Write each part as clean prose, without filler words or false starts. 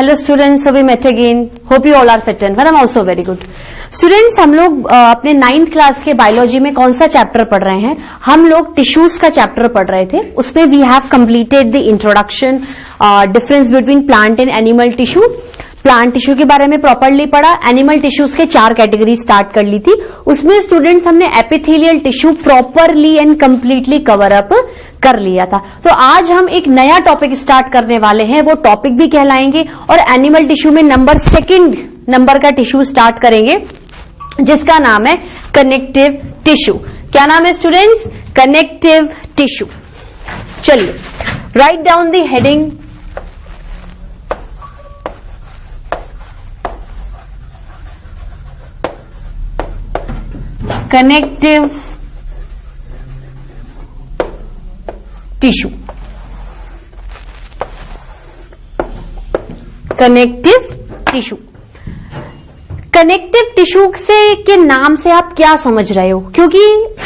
Hello students, so we met again. Hope you all are fit and well. I'm also very good. Students, हम लोग अपने 9th class के biology में कौन सा चैप्टर पढ़ रहे हैं? हम लोग टिश्यूज का चैप्टर पढ़ रहे थे. उसमें we have completed the introduction, difference between plant and animal tissue. Plant tissue के बारे में प्रॉपरली पढ़ा. एनिमल टिश्यूज के 4 कैटेगरी स्टार्ट कर ली थी. उसमें स्टूडेंट्स हमने epithelial tissue properly and completely cover up कर लिया था. तो आज हम एक नया टॉपिक स्टार्ट करने वाले हैं. वो टॉपिक भी कहलाएंगे और एनिमल टिश्यू में सेकंड नंबर का टिश्यू स्टार्ट करेंगे जिसका नाम है कनेक्टिव टिश्यू. क्या नाम है स्टूडेंट्स? Connective tissue. चलिए, write down the heading. Connective tissue. Connective tissue. Connective tissue के नाम से आप क्या समझ रहे हो? क्योंकि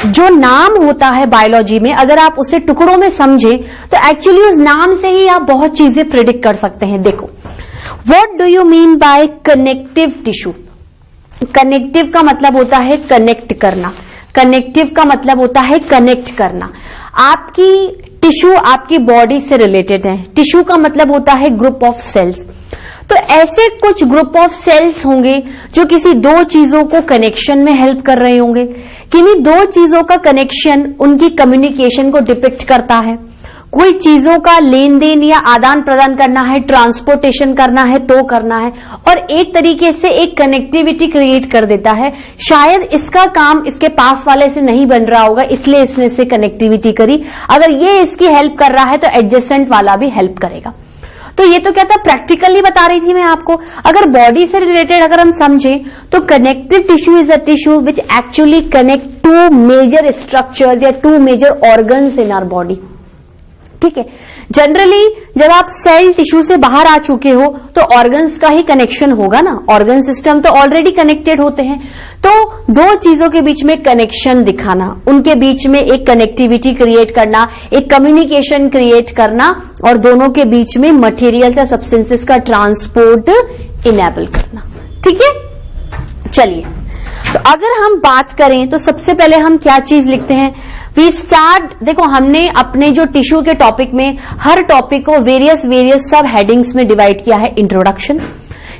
जो नाम होता है बायोलॉजी में, अगर आप उसे टुकड़ों में समझे तो एक्चुअली उस नाम से ही आप बहुत चीजें प्रिडिक्ट कर सकते हैं. देखो, what do you mean by connective tissue? Connective का मतलब होता है कनेक्ट करना. कनेक्टिव का मतलब होता है कनेक्ट करना. आपकी टिश्यू आपकी बॉडी से रिलेटेड है. टिश्यू का मतलब होता है ग्रुप ऑफ सेल्स. तो ऐसे कुछ ग्रुप ऑफ सेल्स होंगे जो किसी दो चीजों को कनेक्शन में हेल्प कर रहे होंगे. किन्हीं दो चीजों का कनेक्शन उनकी कम्युनिकेशन को डिपिक्ट करता है. कोई चीजों का लेन देन या आदान प्रदान करना है, ट्रांसपोर्टेशन करना है तो करना है, और एक तरीके से एक कनेक्टिविटी क्रिएट कर देता है. शायद इसका काम इसके पास वाले से नहीं बन रहा होगा, इसलिए इसने इससे कनेक्टिविटी करी. अगर ये इसकी हेल्प कर रहा है तो एडजेसेंट वाला भी हेल्प करेगा. तो ये तो क्या था, प्रैक्टिकली बता रही थी मैं आपको. अगर बॉडी से रिलेटेड अगर हम समझे तो connective tissue is a tissue which actually connect 2 major structures या 2 major organs in our body. ठीक है. जनरली जब आप सेल टिश्यू से बाहर आ चुके हो तो ऑर्गन्स का ही कनेक्शन होगा ना. ऑर्गन सिस्टम तो ऑलरेडी कनेक्टेड होते हैं. तो दो चीजों के बीच में कनेक्शन दिखाना, उनके बीच में एक कनेक्टिविटी क्रिएट करना, एक कम्युनिकेशन क्रिएट करना, और दोनों के बीच में मटेरियल या सब्सटेंसेस का ट्रांसपोर्ट इनेबल करना. ठीक है. चलिए, तो अगर हम बात करें तो सबसे पहले हम क्या चीज लिखते हैं? We start. देखो, हमने अपने जो टिश्यू के टॉपिक में हर टॉपिक को वेरियस सब हेडिंग्स में डिवाइड किया है. इंट्रोडक्शन,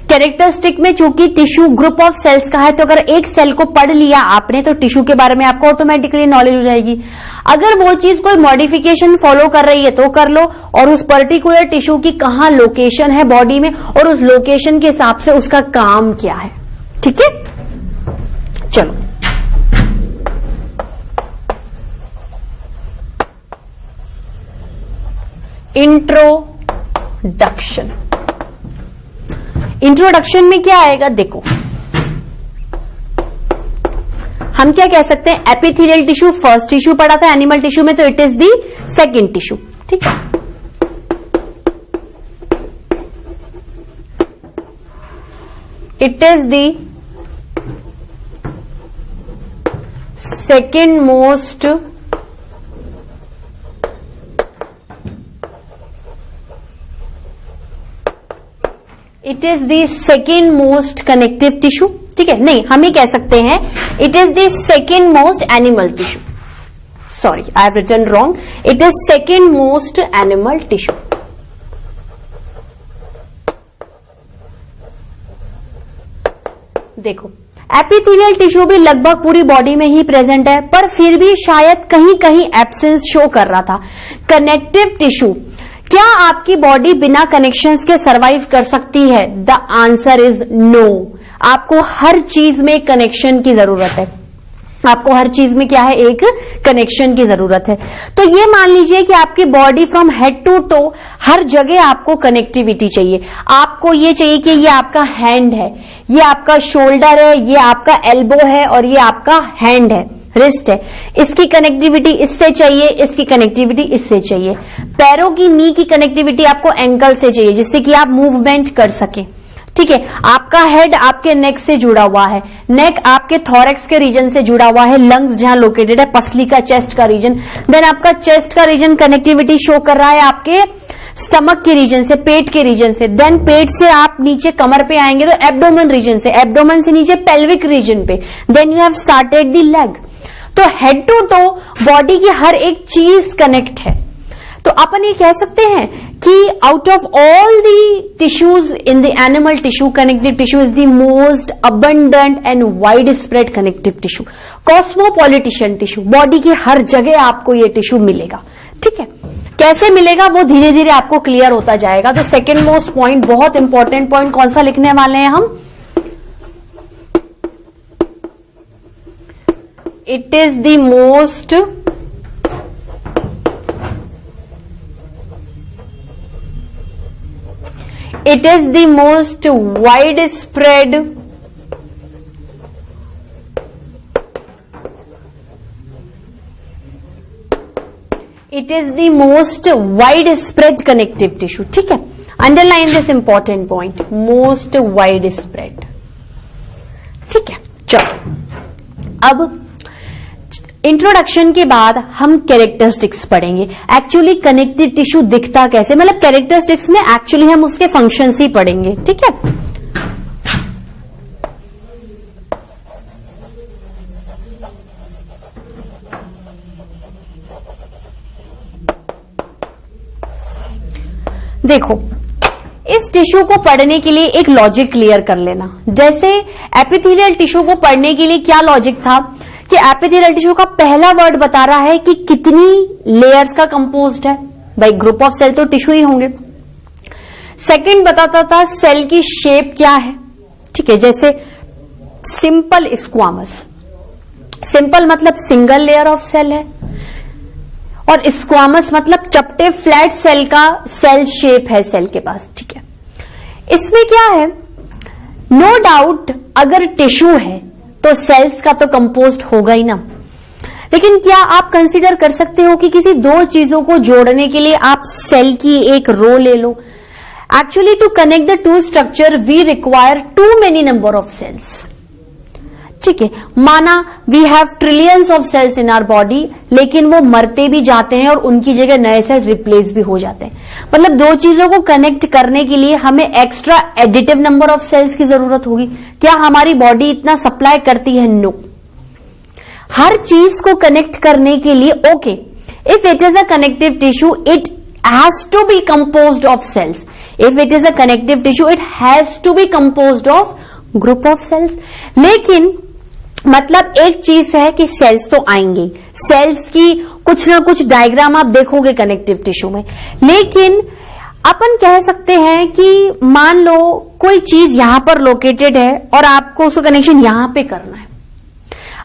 कैरेक्टरिस्टिक में चूंकि टिश्यू ग्रुप ऑफ सेल्स का है तो अगर एक सेल को पढ़ लिया आपने तो टिश्यू के बारे में आपको ऑटोमेटिकली नॉलेज हो जाएगी. अगर वो चीज कोई मॉडिफिकेशन फॉलो कर रही है तो कर लो, और उस पर्टिकुलर टिश्यू की कहां लोकेशन है बॉडी में और उस लोकेशन के हिसाब से उसका काम क्या है. ठीक है. चलो, इंट्रोडक्शन. इंट्रोडक्शन में क्या आएगा? देखो, हम क्या कह सकते हैं? एपिथेलियल टिश्यू फर्स्ट टिश्यू पढ़ा था एनिमल टिश्यू में, तो it is the second tissue. ठीक है. It is the second most it is the second most connective tissue. ठीक है. नहीं, हम ही कह सकते हैं it is the second most animal tissue. Sorry, I have written wrong. It is second most animal tissue. देखो, एपिथेलियल टिश्यू भी लगभग पूरी बॉडी में ही प्रेजेंट है, पर फिर भी शायद कहीं कहीं एब्सेंस शो कर रहा था. कनेक्टिव टिश्यू, क्या आपकी बॉडी बिना कनेक्शंस के सरवाइव कर सकती है? The answer is no. आपको हर चीज में कनेक्शन की जरूरत है. आपको हर चीज में क्या है? एक कनेक्शन की जरूरत है. तो ये मान लीजिए कि आपकी body from head to toe हर जगह आपको कनेक्टिविटी चाहिए. आपको ये चाहिए कि ये आपका हैंड है, ये आपका शोल्डर है, ये आपका एल्बो है और ये आपका हैंड है, रिस्ट है. इसकी कनेक्टिविटी इससे चाहिए, इसकी कनेक्टिविटी इससे चाहिए. पैरों की नी की कनेक्टिविटी आपको एंकल से चाहिए जिससे कि आप मूवमेंट कर सके. ठीक है. आपका हेड आपके नेक से जुड़ा हुआ है, नेक आपके थोरैक्स के रीजन से जुड़ा हुआ है, लंग्स जहां लोकेटेड है, पसली का चेस्ट का रीजन. देन आपका चेस्ट का रीजन कनेक्टिविटी शो कर रहा है आपके स्टमक के रीजन से, पेट के रीजन से, देन पेट से आप नीचे कमर पे आएंगे तो एब्डोमेन रीजन से, एब्डोमेन से नीचे पेल्विक रीजन पे, then you have started the leg. तो हेड टू टो बॉडी की हर एक चीज कनेक्ट है। तो अपन ये कह सकते हैं कि out of all the tissues in the animal tissue, connective tissue is the most abundant and wide spread connective tissue, cosmopolitan tissue. Body की हर जगह आपको ये टिश्यू मिलेगा। ठीक है, कैसे मिलेगा वो धीरे धीरे आपको क्लियर होता जाएगा। तो सेकेंड मोस्ट पॉइंट, बहुत इंपॉर्टेंट पॉइंट, कौन सा लिखने वाले हैं हम? It is the most wide spread connective tissue. ठीक है, underline this important point, most wide spread. ठीक है, चलो अब इंट्रोडक्शन के बाद हम कैरेक्टरिस्टिक्स पढ़ेंगे। एक्चुअली कनेक्टिव टिश्यू दिखता कैसे, मतलब कैरेक्टरिस्टिक्स में एक्चुअली हम उसके फंक्शंस ही पढ़ेंगे। ठीक है, देखो, इस टिश्यू को पढ़ने के लिए एक लॉजिक क्लियर कर लेना। जैसे एपिथेलियल टिश्यू को पढ़ने के लिए क्या लॉजिक था कि एपिथेलियल टिश्यू का पहला वर्ड बता रहा है कि कितनी लेयर्स का कंपोज्ड है। भाई ग्रुप ऑफ सेल तो टिश्यू ही होंगे। सेकंड बताता था सेल की शेप क्या है। ठीक है, जैसे सिंपल स्क्वामस, सिंपल मतलब सिंगल लेयर ऑफ सेल है, और स्क्वामस मतलब चपटे फ्लैट सेल का सेल शेप है सेल के पास। ठीक है, इसमें क्या है, नो डाउट अगर टिश्यू है तो सेल्स का तो कंपोस्ट होगा ही ना, लेकिन क्या आप कंसीडर कर सकते हो कि किसी दो चीजों को जोड़ने के लिए आप सेल की एक रो ले लो। Actually to connect the two structure we require too many number of cells. ठीक है, माना we have trillions of cells in our body, लेकिन वो मरते भी जाते हैं और उनकी जगह नए सेल रिप्लेस भी हो जाते हैं। मतलब दो चीजों को कनेक्ट करने के लिए हमें extra additive number of cells की जरूरत होगी। क्या हमारी बॉडी इतना सप्लाई करती है? नो। हर चीज को कनेक्ट करने के लिए okay, if it is a connective tissue it has to be composed of cells. If it is a connective tissue it has to be composed of group of cells. लेकिन मतलब एक चीज है कि सेल्स तो आएंगे, सेल्स की कुछ ना कुछ डायग्राम आप देखोगे कनेक्टिव टिश्यू में, लेकिन अपन कह सकते हैं कि मान लो कोई चीज यहां पर लोकेटेड है और आपको उसका कनेक्शन यहां पे करना है।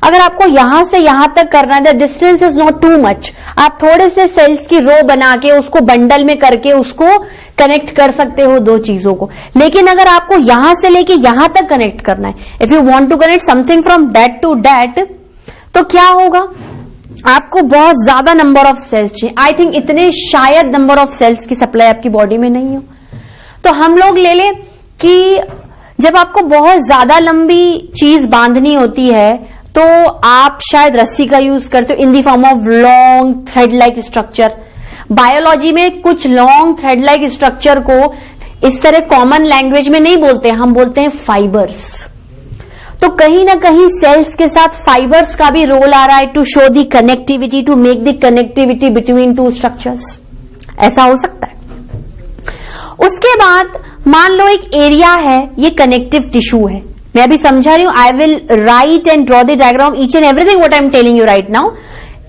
अगर आपको यहां से यहां तक करना है, the distance is not too much, आप थोड़े से सेल्स की रो बना के उसको बंडल में करके उसको कनेक्ट कर सकते हो दो चीजों को। लेकिन अगर आपको यहां से लेके यहां तक कनेक्ट करना है, if you want to connect something from that to that, तो क्या होगा, आपको बहुत ज्यादा नंबर ऑफ सेल्स चाहिए। आई थिंक इतने शायद नंबर ऑफ सेल्स की सप्लाई आपकी बॉडी में नहीं हो। तो हम लोग ले लें कि जब आपको बहुत ज्यादा लंबी चीज बांधनी होती है तो आप शायद रस्सी का यूज करते हो in the form of long thread like structure. Biology में कुछ लॉन्ग थ्रेड लाइक स्ट्रक्चर को इस तरह कॉमन लैंग्वेज में नहीं बोलते, हम बोलते हैं फाइबर्स। तो कहीं ना कहीं सेल्स के साथ फाइबर्स का भी रोल आ रहा है to show the connectivity, to make the connectivity between two structures. ऐसा हो सकता है। उसके बाद मान लो एक एरिया है, ये कनेक्टिव टिश्यू है, मैं अभी समझा रही हूं, I will write and draw the diagram each and everything what I am telling you right now.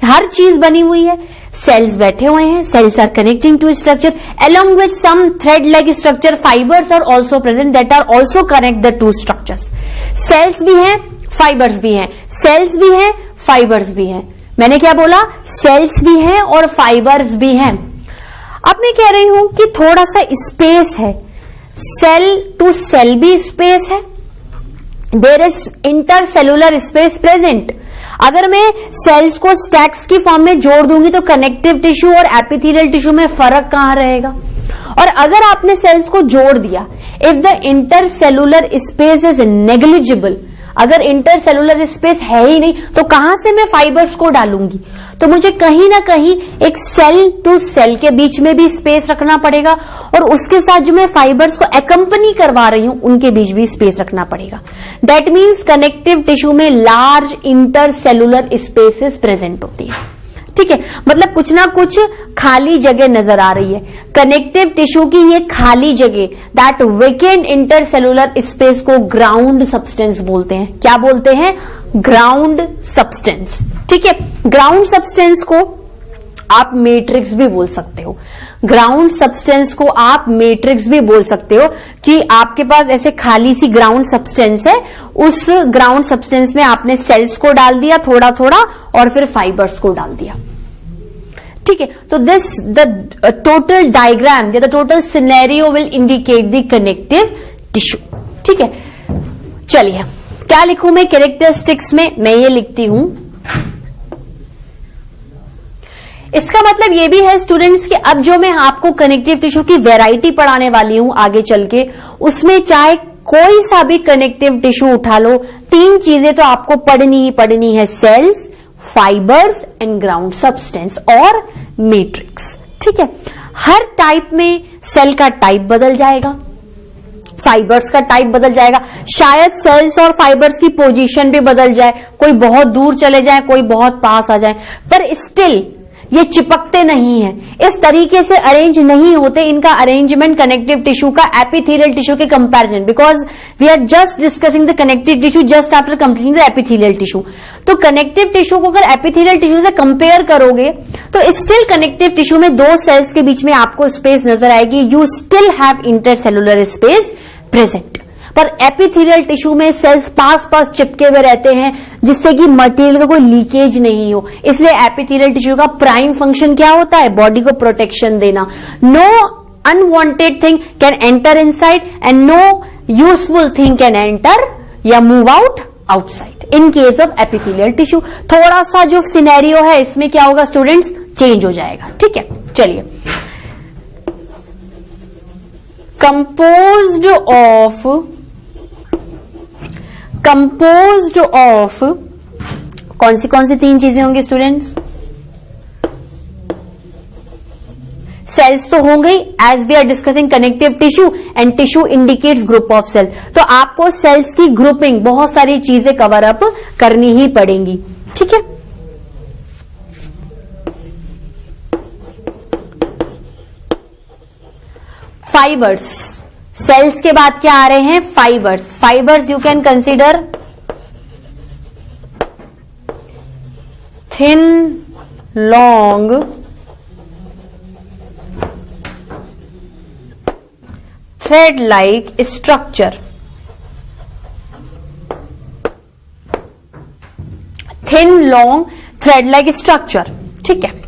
हर चीज बनी हुई है, सेल्स बैठे हुए हैं, cells are connecting to structure along with some thread like structure, fibers are also present that are also connect the two structures। Cells भी हैं, फाइबर्स भी हैं, सेल्स भी हैं, फाइबर्स भी हैं। मैंने क्या बोला, सेल्स भी हैं और फाइबर्स भी हैं। अब मैं कह रही हूं कि थोड़ा सा स्पेस है, सेल टू सेल भी स्पेस है, there is intercellular space present. अगर मैं सेल्स को स्टैक्स की फॉर्म में जोड़ दूंगी तो कनेक्टिव टिश्यू और एपिथेलियल टिश्यू में फर्क कहां रहेगा। और अगर आपने सेल्स को जोड़ दिया, if the intercellular space is negligible, अगर इंटरसेलुलर स्पेस है ही नहीं तो कहां से मैं फाइबर्स को डालूंगी? तो मुझे कहीं ना कहीं एक सेल टू सेल के बीच में भी स्पेस रखना पड़ेगा और उसके साथ जो मैं फाइबर्स को एकम्पनी करवा रही हूं उनके बीच भी स्पेस रखना पड़ेगा। दैट मीन्स कनेक्टिव टिश्यू में लार्ज इंटरसेलुलर स्पेसेस प्रेजेंट होती है। ठीक है, मतलब कुछ ना कुछ खाली जगह नजर आ रही है। कनेक्टिव टिश्यू की ये खाली जगह, दैट वेकेंट इंटरसेलुलर स्पेस को ग्राउंड सब्सटेंस बोलते हैं। क्या बोलते हैं? Ground substance. ठीक है, ग्राउंड सब्सटेंस को आप मैट्रिक्स भी बोल सकते हो। ग्राउंड सब्सटेंस को आप मैट्रिक्स भी बोल सकते हो कि आपके पास ऐसे खाली सी ग्राउंड सब्सटेंस है, उस ग्राउंड सब्सटेंस में आपने सेल्स को डाल दिया थोड़ा थोड़ा और फिर फाइबर्स को डाल दिया। ठीक है, तो द टोटल डायग्राम या the total scenario will indicate the connective tissue. ठीक है, चलिए क्या लिखूं मैं कैरेक्टरिस्टिक्स में? मैं ये लिखती हूं, इसका मतलब ये भी है स्टूडेंट्स कि अब जो मैं आपको कनेक्टिव टिश्यू की वैरायटी पढ़ाने वाली हूं आगे चल के, उसमें चाहे कोई सा भी कनेक्टिव टिश्यू उठा लो, 3 चीजें तो आपको पढ़नी ही पढ़नी है, cells, fibres and ground substance और मैट्रिक्स। ठीक है, हर टाइप में सेल का टाइप बदल जाएगा, फाइबर्स का टाइप बदल जाएगा, शायद सेल्स और फाइबर्स की पोजीशन भी बदल जाए, कोई बहुत दूर चले जाए, कोई बहुत पास आ जाए, पर स्टिल ये चिपकते नहीं हैं, इस तरीके से अरेंज नहीं होते। इनका अरेंजमेंट कनेक्टिव टिश्यू का एपिथेलियल टिश्यू के comparison, because we are just discussing the connective tissue just after completing the epithelial tissue. तो कनेक्टिव टिश्यू को अगर एपिथेलियल टिश्यू से कंपेयर करोगे तो स्टिल कनेक्टिव टिश्यू में 2 सेल्स के बीच में आपको स्पेस नजर आएगी, you still have intercellular space present. पर एपिथेलियल टिश्यू में सेल्स पास पास चिपके हुए रहते हैं जिससे कि मटेरियल का कोई लीकेज नहीं हो, इसलिए एपिथेलियल टिश्यू का प्राइम फंक्शन क्या होता है? बॉडी को प्रोटेक्शन देना। No unwanted thing can enter inside and no useful thing can enter या move out outside in case of epithelial tissue. थोड़ा सा जो सिनेरियो है इसमें क्या होगा स्टूडेंट्स? चेंज हो जाएगा। ठीक है, चलिए कंपोज्ड ऑफ कौन सी 3 चीजें होंगी स्टूडेंट्स? सेल्स तो होंगे, as we are discussing connective tissue and tissue indicates group of cell, तो आपको सेल्स की ग्रुपिंग बहुत सारी चीजें कवर अप करनी ही पड़ेंगी। ठीक है, फाइबर्स, सेल्स के बाद क्या आ रहे हैं? Fibres. Fibres you can consider thin, long, thread like structure. Thin, long, thread like structure. ठीक है,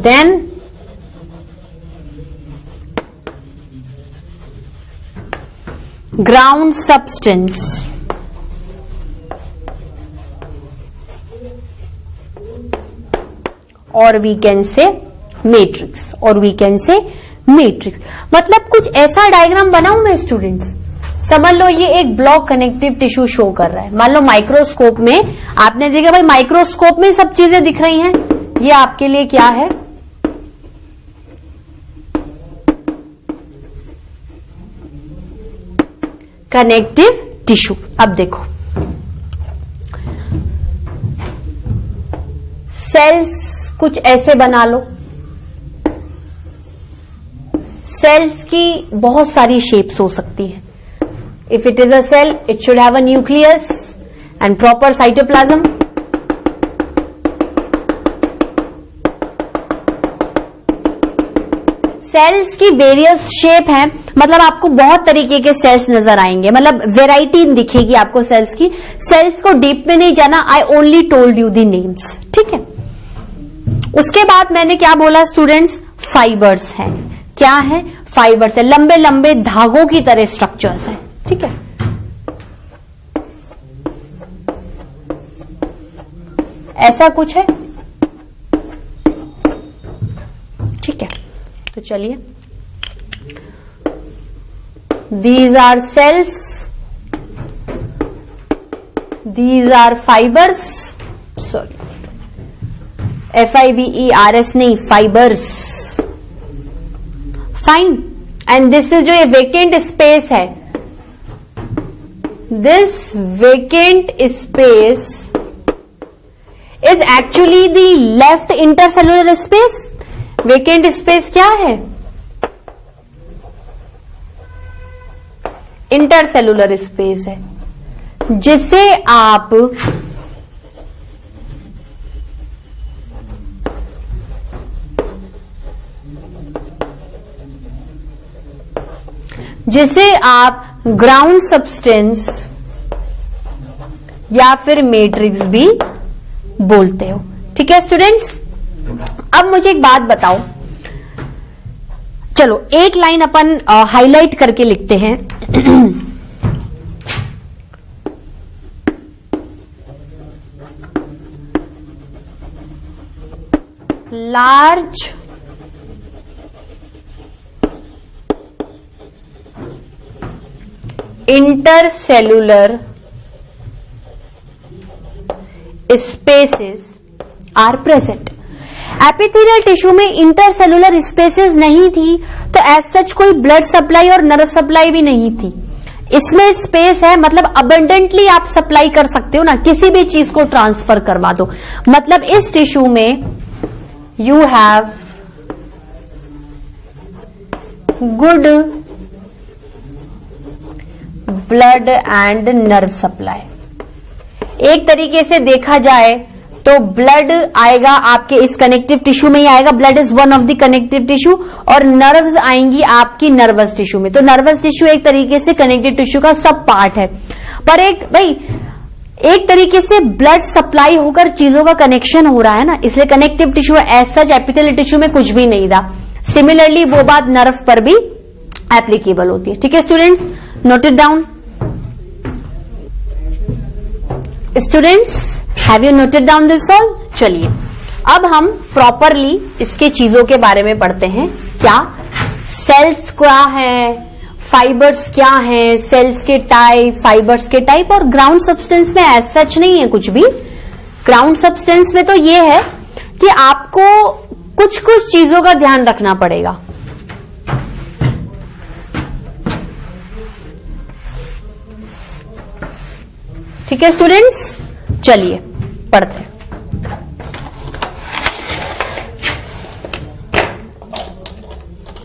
then ground substance, or we can say matrix, मतलब कुछ ऐसा डायग्राम बनाऊं मैं स्टूडेंट्स। समझ लो ये एक ब्लॉक कनेक्टिव टिश्यू शो कर रहा है। मान लो माइक्रोस्कोप में आपने देखा भाई, माइक्रोस्कोप में सब चीजें दिख रही हैं, ये आपके लिए क्या है? Connective tissue. अब देखो सेल्स कुछ ऐसे बना लो, सेल्स की बहुत सारी शेप्स हो सकती है। If it is a cell it should have a nucleus and proper cytoplasm. Cells की वेरियस शेप है, मतलब आपको बहुत तरीके के सेल्स नजर आएंगे, मतलब वेराइटी दिखेगी आपको सेल्स की। सेल्स को डीप में नहीं जाना, I only told you the names. ठीक है, उसके बाद मैंने क्या बोला स्टूडेंट्स? फाइबर्स हैं। क्या है? फाइबर्स है, लंबे लंबे धागों की तरह स्ट्रक्चर्स हैं। ठीक है, ऐसा कुछ है। ठीक है, तो तो चलिए, these are cells, these are fibers, sorry, FIBERS नहीं, fibers, fine, and this is जो ये vacant space है, this vacant space is actually the left intercellular space. Vacant space क्या है? इंटरसेलुलर स्पेस है, जिसे आप ग्राउंड सब्सटेंस या फिर मैट्रिक्स भी बोलते हो। ठीक है स्टूडेंट्स, अब मुझे एक बात बताओ, चलो एक लाइन अपन हाईलाइट करके लिखते हैं। Large intercellular spaces are present. Epithelial tissue में इंटरसेलुलर स्पेसेस नहीं थी, तो एज सच कोई ब्लड सप्लाई और नर्व सप्लाई भी नहीं थी। इसमें स्पेस है, मतलब अबंडेंटली आप सप्लाई कर सकते हो ना, किसी भी चीज को ट्रांसफर करवा दो। मतलब इस टिश्यू में you have good blood and nerve supply. एक तरीके से देखा जाए तो ब्लड आएगा आपके इस कनेक्टिव टिश्यू में ही आएगा, blood is one of the connective tissue, और नर्व्स आएंगी आपकी नर्वस टिश्यू में। तो नर्वस टिश्यू एक तरीके से कनेक्टिव टिश्यू का सब पार्ट है, पर एक तरीके से ब्लड सप्लाई होकर चीजों का कनेक्शन हो रहा है ना, इसलिए connective tissue as such epithelial tissue में कुछ भी नहीं था। सिमिलरली वो बात नर्व पर भी एप्लीकेबल होती है। ठीक है students, note it down. Students, have you noted down this all? चलिए अब हम प्रॉपरली इसके चीजों के बारे में पढ़ते हैं। क्या सेल्स क्या है, फाइबर्स क्या है, सेल्स के टाइप, फाइबर्स के टाइप, और ग्राउंड सब्सटेंस में एज सच नहीं है कुछ भी। ग्राउंड सब्सटेंस में तो ये है कि आपको कुछ कुछ चीजों का ध्यान रखना पड़ेगा। ठीक है स्टूडेंट्स, चलिए पढ़ते हैं।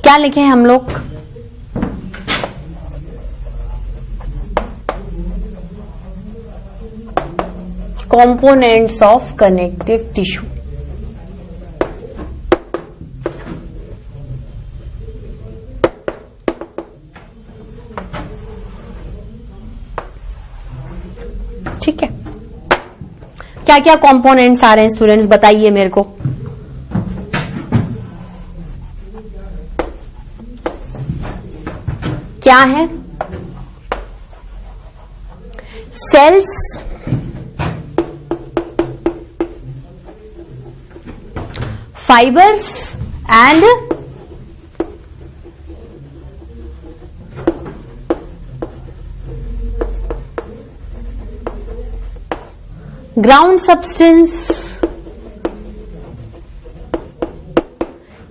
क्या लिखे हैं हम लोग? Components of connective tissue. ठीक है, क्या क्या कंपोनेंट्स आ रहे हैं स्टूडेंट्स, बताइए मेरे को। क्या है? Cells, fibres and ground substance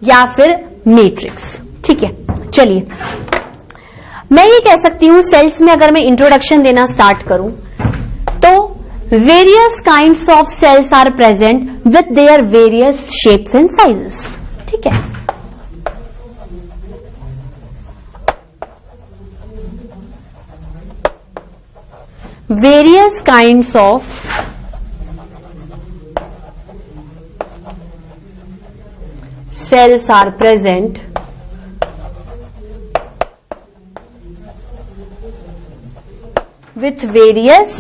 या फिर मैट्रिक्स। ठीक है, चलिए मैं ये कह सकती हूं, सेल्स में अगर मैं इंट्रोडक्शन देना स्टार्ट करूं तो various kinds of cells are present with their various shapes and sizes. ठीक है, various kinds of cells are present with various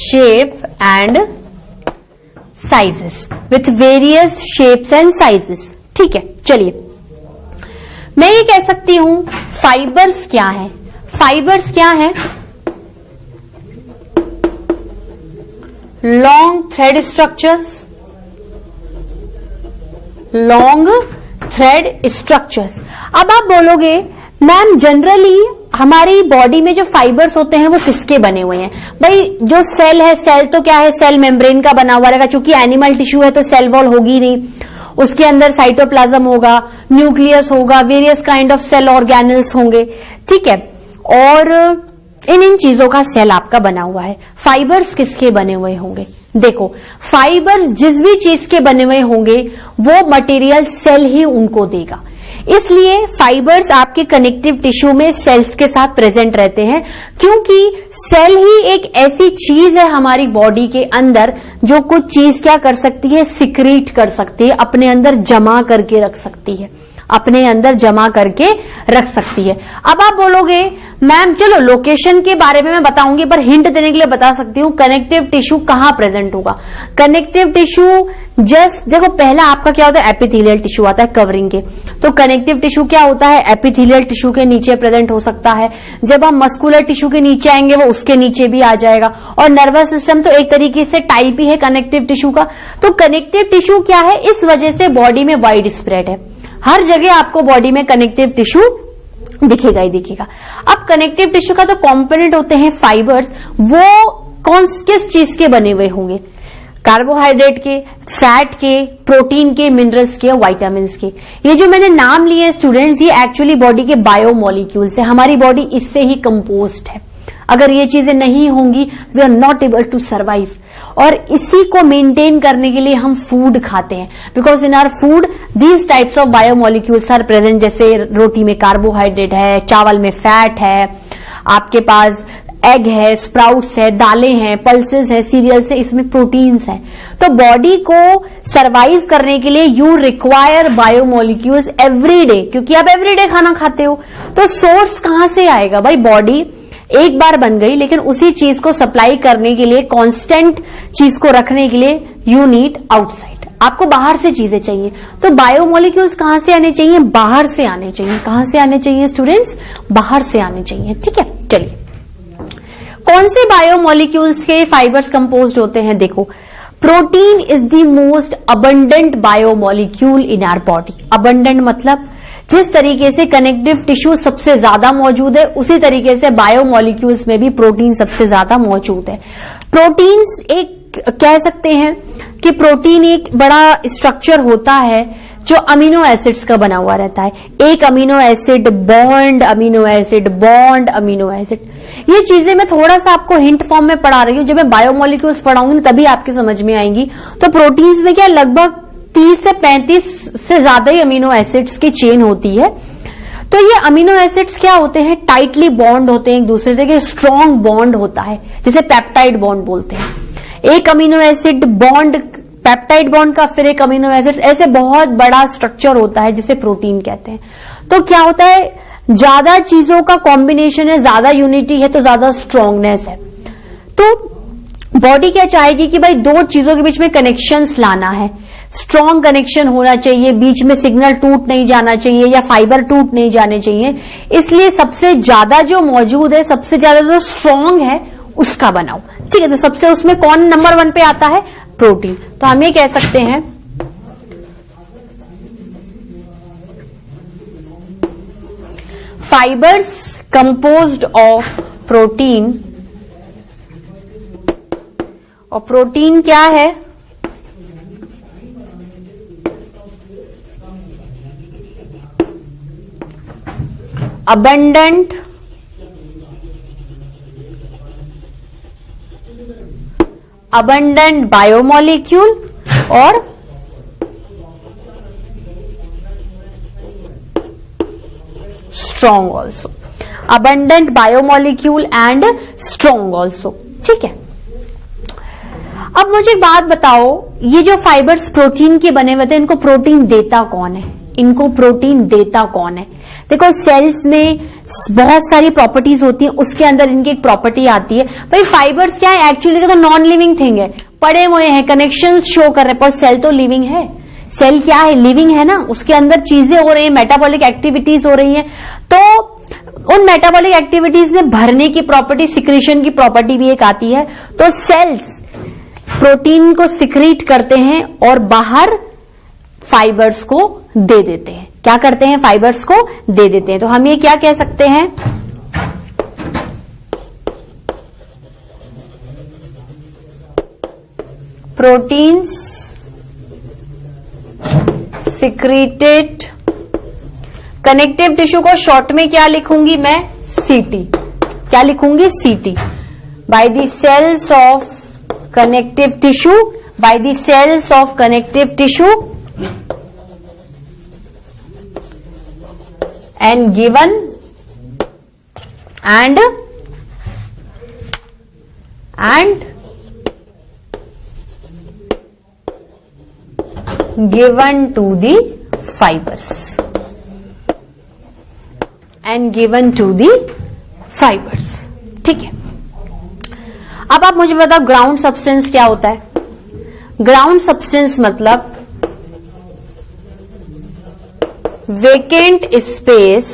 shape and sizes, with various shapes and sizes। ठीक है, चलिए मैं ये कह सकती हूं फाइबर्स क्या है। फाइबर्स क्या है? Long thread structures long thread structures. अब आप बोलोगे मैम जनरली हमारी बॉडी में जो फाइबर्स होते हैं वो किसके बने हुए हैं? भाई जो सेल है, सेल तो क्या है, सेल मेम्ब्रेन का बना हुआ रहेगा, चूंकि एनिमल टिश्यू है तो सेल वॉल होगी नहीं, उसके अंदर साइटोप्लाज्म होगा, न्यूक्लियस होगा, various kind of cell organelles होंगे, ठीक है, और इन चीजों का सेल आपका बना हुआ है। फाइबर्स किसके बने हुए होंगे? देखो फाइबर्स जिस भी चीज के बने हुए होंगे वो मटेरियल सेल ही उनको देगा, इसलिए फाइबर्स आपके कनेक्टिव टिश्यू में सेल्स के साथ प्रेजेंट रहते हैं, क्योंकि सेल ही एक ऐसी चीज है हमारी बॉडी के अंदर जो कुछ चीज क्या कर सकती है, सिक्रीट कर सकती है, अपने अंदर जमा करके रख सकती है, अपने अंदर जमा करके रख सकती है। अब आप बोलोगे मैम चलो लोकेशन के बारे में मैं बताऊंगी, पर हिंट देने के लिए बता सकती हूँ कनेक्टिव टिश्यू कहां प्रेजेंट होगा। कनेक्टिव टिश्यू जस्ट देखो पहला आपका क्या होता है, एपिथेलियल टिश्यू आता है कवरिंग के, तो कनेक्टिव टिश्यू क्या होता है, एपिथेलियल टिश्यू के नीचे प्रेजेंट हो सकता है। जब हम मस्कुलर टिश्यू के नीचे आएंगे वो उसके नीचे भी आ जाएगा, और नर्वस सिस्टम तो एक तरीके से टाइप ही है कनेक्टिव टिश्यू का। तो कनेक्टिव टिश्यू क्या है, इस वजह से बॉडी में वाइड स्प्रेड है, हर जगह आपको बॉडी में कनेक्टिव टिश्यू दिखेगा ही दिखेगा। अब कनेक्टिव टिश्यू का तो कंपोनेंट होते हैं फाइबर्स, वो किस चीज के बने हुए होंगे, कार्बोहाइड्रेट के, फैट के, प्रोटीन के, मिनरल्स के, विटामिन के। ये जो मैंने नाम लिए स्टूडेंट्स, ये एक्चुअली बॉडी के बायोमोलिक्यूल्स है, हमारी बॉडी इससे ही कंपोज्ड है। अगर ये चीजें नहीं होंगी we are not able to survive, और इसी को मेंटेन करने के लिए हम फूड खाते हैं, because in our food these types of biomolecules are present. जैसे रोटी में कार्बोहाइड्रेट है, चावल में फैट है, आपके पास एग है, स्प्राउट्स है, दालें हैं, पल्सेस है, सीरियल्स है, इसमें प्रोटीन्स है। तो बॉडी को सरवाइव करने के लिए you require biomolecules every day, क्योंकि आप एवरीडे खाना खाते हो। तो सोर्स कहां से आएगा भाई, बॉडी एक बार बन गई, लेकिन उसी चीज को सप्लाई करने के लिए, कांस्टेंट चीज को रखने के लिए यू नीड आउटसाइड, आपको बाहर से चीजें चाहिए। तो बायोमोलिक्यूल्स कहां से आने चाहिए, बाहर से आने चाहिए। कहां से आने चाहिए स्टूडेंट्स, बाहर से आने चाहिए, ठीक है। चलिए कौन से बायोमोलिक्यूल्स के फाइबर्स कंपोज्ड होते हैं, देखो protein is the most abundant biomolecule in our body. Abundant मतलब जिस तरीके से कनेक्टिव टिश्यू सबसे ज्यादा मौजूद है, उसी तरीके से बायोमोलिक्यूल्स में भी प्रोटीन सबसे ज्यादा मौजूद है। प्रोटीन्स एक कह सकते हैं कि प्रोटीन एक बड़ा स्ट्रक्चर होता है जो अमीनो एसिड्स का बना हुआ रहता है। एक amino acid bond, amino acid bond, amino acid, ये चीजें मैं थोड़ा सा आपको हिंट फॉर्म में पढ़ा रही हूं, जब मैं बायोमोलिक्यूल्स पढ़ाऊंगी तभी आपके समझ में आएंगी। तो प्रोटीन्स में क्या लगभग 30 से 35 से ज्यादा ही अमीनो एसिड्स की चेन होती है। तो ये अमीनो एसिड्स क्या होते हैं, टाइटली बॉन्ड होते हैं एक दूसरे से, स्ट्रॉन्ग बॉन्ड होता है जिसे पेप्टाइड बॉन्ड बोलते हैं। एक amino acid bond, peptide bond का फिर एक अमीनो एसिड, ऐसे बहुत बड़ा स्ट्रक्चर होता है जिसे प्रोटीन कहते हैं। तो क्या होता है, ज्यादा चीजों का कॉम्बिनेशन है, ज्यादा यूनिटी है तो ज्यादा स्ट्रांगनेस है। तो बॉडी क्या चाहेगी कि भाई दो चीजों के बीच में कनेक्शंस लाना है, स्ट्रॉन्ग कनेक्शन होना चाहिए, बीच में सिग्नल टूट नहीं जाना चाहिए या फाइबर टूट नहीं जाने चाहिए। इसलिए सबसे ज्यादा जो मौजूद है, सबसे ज्यादा जो स्ट्रॉन्ग है उसका बनाओ, ठीक है। तो सबसे उसमें कौन नंबर 1 पे आता है, प्रोटीन। तो हम ये कह सकते हैं फाइबर्स कंपोज्ड ऑफ प्रोटीन, और प्रोटीन क्या है, abundant बायोमोलिक्यूल और strong also, abundant biomolecule and strong also, ठीक है। अब मुझे एक बात बताओ, ये जो फाइबर्स प्रोटीन के बने हुए थे, इनको प्रोटीन देता कौन है, इनको प्रोटीन देता कौन है। देखो सेल्स में बहुत सारी प्रॉपर्टीज होती हैं, उसके अंदर इनकी एक प्रॉपर्टी आती है। भाई फाइबर्स क्या है, एक्चुअली तो नॉन लिविंग थिंग है, पड़े हुए हैं, कनेक्शंस शो कर रहे हैं, पर सेल तो लिविंग है। सेल क्या है, लिविंग है ना, उसके अंदर चीजें हो रही है, मेटाबॉलिक एक्टिविटीज हो रही है। तो उन मेटाबॉलिक एक्टिविटीज में भरने की प्रॉपर्टी, सिक्रीशन की प्रॉपर्टी भी एक आती है। तो सेल्स प्रोटीन को सिक्रीट करते हैं और बाहर फाइबर्स को दे देते हैं। क्या करते हैं? फाइबर्स को दे देते हैं। तो हम ये क्या कह सकते हैं? प्रोटीन्स सिक्रीटेड, कनेक्टिव टिश्यू को शॉर्ट में क्या लिखूंगी मैं? सीटी। क्या लिखूंगी? CT. By the cells of connective tissue, by the cells of connective tissue and given and given to the fibers and given to the fibers। ठीक है, अब आप मुझे बताओ ग्राउंड सब्सटेंस क्या होता है? ग्राउंड सब्सटेंस मतलब vacant space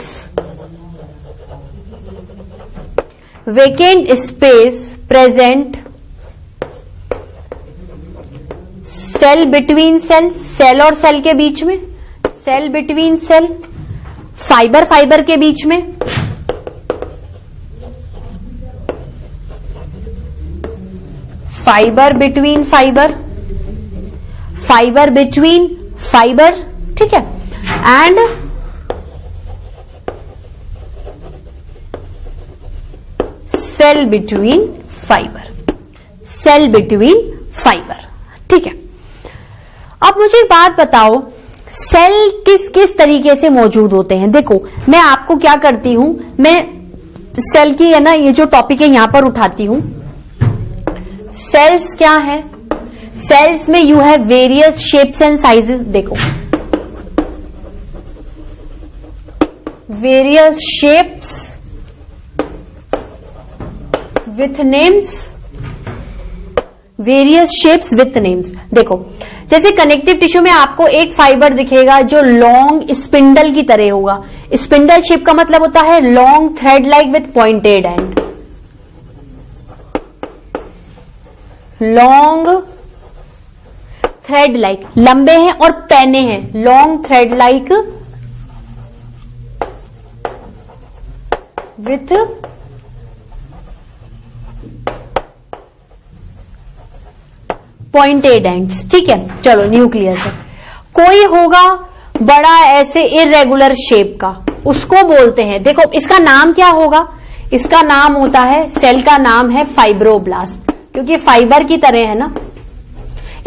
present cell between cell, cell और सेल के बीच में, cell between cell, fibre fibre के बीच में, fibre between fibre, fibre between fibre. ठीक है, and cell between fibre, cell between fibre. ठीक है, अब मुझे एक बात बताओ, सेल किस किस तरीके से मौजूद होते हैं? देखो, मैं आपको क्या करती हूं, मैं सेल की है ना ये जो टॉपिक है यहां पर उठाती हूं। सेल्स क्या है? सेल्स में you have various shapes and sizes. देखो, various shapes with names, various shapes with names. देखो, जैसे कनेक्टिव टिश्यू में आपको एक फाइबर दिखेगा जो लॉन्ग स्पिंडल की तरह होगा। स्पिंडल शेप का मतलब होता है long thread like with pointed and, long thread like, लंबे हैं और पैने हैं, long thread like with pointed ends. ठीक है, चलो न्यूक्लियस है। कोई होगा बड़ा ऐसे इरेगुलर शेप का, उसको बोलते हैं, देखो इसका नाम क्या होगा? इसका नाम होता है, सेल का नाम है फाइब्रोब्लास्ट, क्योंकि फाइबर की तरह है ना।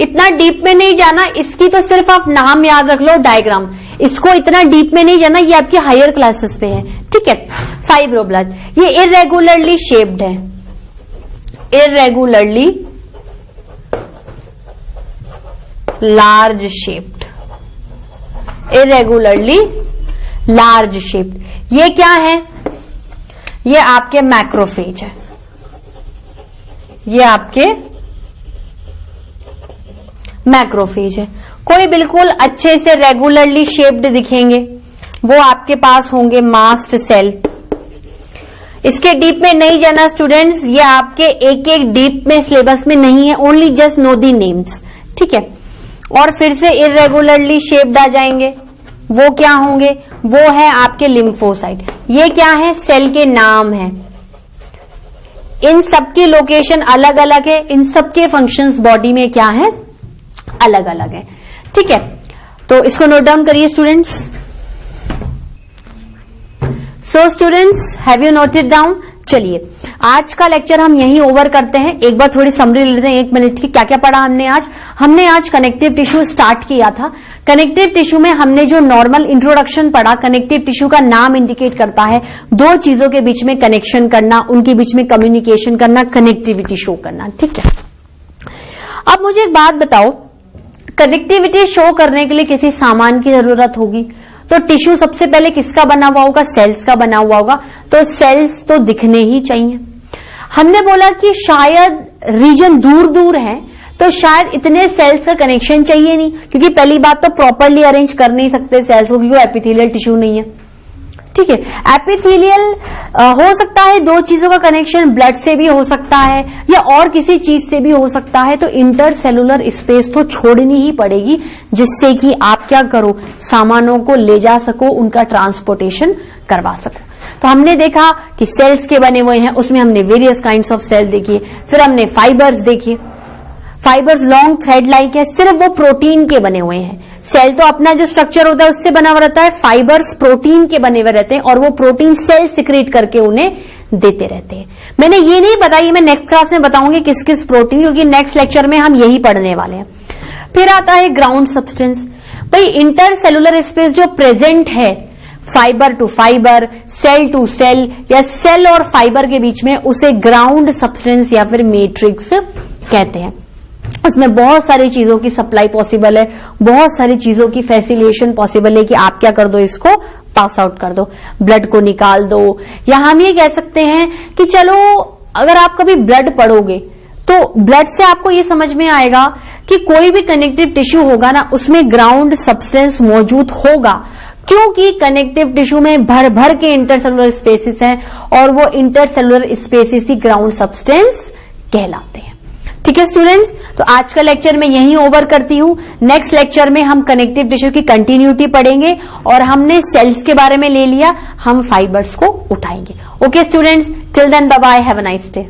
इतना डीप में नहीं जाना, इसकी तो सिर्फ आप नाम याद रख लो, डायग्राम, इसको इतना डीप में नहीं जाना, ये आपके हायर क्लासेस पे है। ठीक है, फाइब्रोब्लास्ट ये इरेगुलरली शेप्ड है, irregularly large shaped, irregularly large shaped. ये क्या है? ये आपके मैक्रोफेज है, ये आपके मैक्रोफेज है। कोई बिल्कुल अच्छे से रेगुलरली शेप्ड दिखेंगे, वो आपके पास होंगे मास्ट सेल। इसके डीप में नहीं जाना स्टूडेंट्स, ये आपके एक एक डीप में सिलेबस में नहीं है, only just know the names. ठीक है, और फिर से इरेगुलरली शेप्ड आ जाएंगे, वो क्या होंगे? वो है आपके लिम्फोसाइट। ये क्या है? सेल के नाम है। इन सबकी लोकेशन अलग अलग है, इन सबके फंक्शंस बॉडी में क्या है? अलग अलग है। ठीक है, तो इसको नोट डाउन करिए students. So students, have you noted down? चलिए, आज का लेक्चर हम यहीं ओवर करते हैं। एक बार थोड़ी समरी लेते हैं, 1 मिनट की। क्या क्या पढ़ा हमने आज? हमने आज कनेक्टिव टिश्यू स्टार्ट किया था। कनेक्टिव टिश्यू में हमने जो नॉर्मल इंट्रोडक्शन पढ़ा, कनेक्टिव टिश्यू का नाम इंडिकेट करता है दो चीजों के बीच में कनेक्शन करना, उनके बीच में कम्युनिकेशन करना, कनेक्टिविटी शो करना। ठीक है, अब मुझे एक बात बताओ, कनेक्टिविटी शो करने के लिए किसी सामान की जरूरत होगी, तो टिश्यू सबसे पहले किसका बना हुआ होगा? सेल्स का बना हुआ होगा। तो सेल्स तो दिखने ही चाहिए। हमने बोला कि शायद रीजन दूर दूर है, तो शायद इतने सेल्स का कनेक्शन चाहिए नहीं, क्योंकि पहली बात तो प्रॉपरली अरेंज कर नहीं सकते सेल्स को, क्योंकि एपिथेलियल टिश्यू नहीं है। ठीक है। एपिथेलियल हो सकता है दो चीजों का कनेक्शन, ब्लड से भी हो सकता है या और किसी चीज से भी हो सकता है, तो इंटरसेलुलर स्पेस तो छोड़नी ही पड़ेगी जिससे कि आप क्या करो, सामानों को ले जा सको, उनका ट्रांसपोर्टेशन करवा सको। तो हमने देखा कि सेल्स के बने हुए हैं, उसमें हमने वेरियस काइंड्स ऑफ सेल देखी, फिर हमने फाइबर्स देखी। फाइबर्स लॉन्ग थ्रेड लाइक है, सिर्फ वो प्रोटीन के बने हुए हैं। सेल तो अपना जो स्ट्रक्चर होता है उससे बना हुआ रहता है, फाइबर्स प्रोटीन के बने हुए रहते हैं और वो प्रोटीन सेल सिक्रेट करके उन्हें देते रहते हैं। मैंने ये नहीं बताया, मैं नेक्स्ट क्लास में बताऊंगी किस किस प्रोटीन, क्योंकि नेक्स्ट लेक्चर में हम यही पढ़ने वाले हैं। फिर आता है ग्राउंड सब्सटेंस। भाई इंटरसेलुलर स्पेस जो प्रेजेंट है fibre to fibre, cell to cell या सेल और फाइबर के बीच में, उसे ग्राउंड सब्सटेंस या फिर मैट्रिक्स कहते हैं। उसमें बहुत सारी चीजों की सप्लाई पॉसिबल है, बहुत सारी चीजों की फैसिलिटेशन पॉसिबल है कि आप क्या कर दो, इसको पास आउट कर दो, ब्लड को निकाल दो। या हम ये कह सकते हैं कि चलो अगर आप कभी ब्लड पढ़ोगे तो ब्लड से आपको ये समझ में आएगा कि कोई भी कनेक्टिव टिश्यू होगा ना, उसमें ग्राउंड सब्सटेंस मौजूद होगा, क्योंकि कनेक्टिव टिश्यू में भर भर के इंटरसेलुलर स्पेसिस हैं और वो इंटरसेलुलर स्पेसिस ही ग्राउंड सब्सटेंस कहलाते हैं। ठीक है स्टूडेंट्स, तो आज का लेक्चर मैं यहीं ओवर करती हूं। नेक्स्ट लेक्चर में हम कनेक्टिव टिश्यू की कंटिन्यूटी पढ़ेंगे और हमने सेल्स के बारे में ले लिया, हम फाइबर्स को उठाएंगे। Okay students, till then bye bye, have a nice day.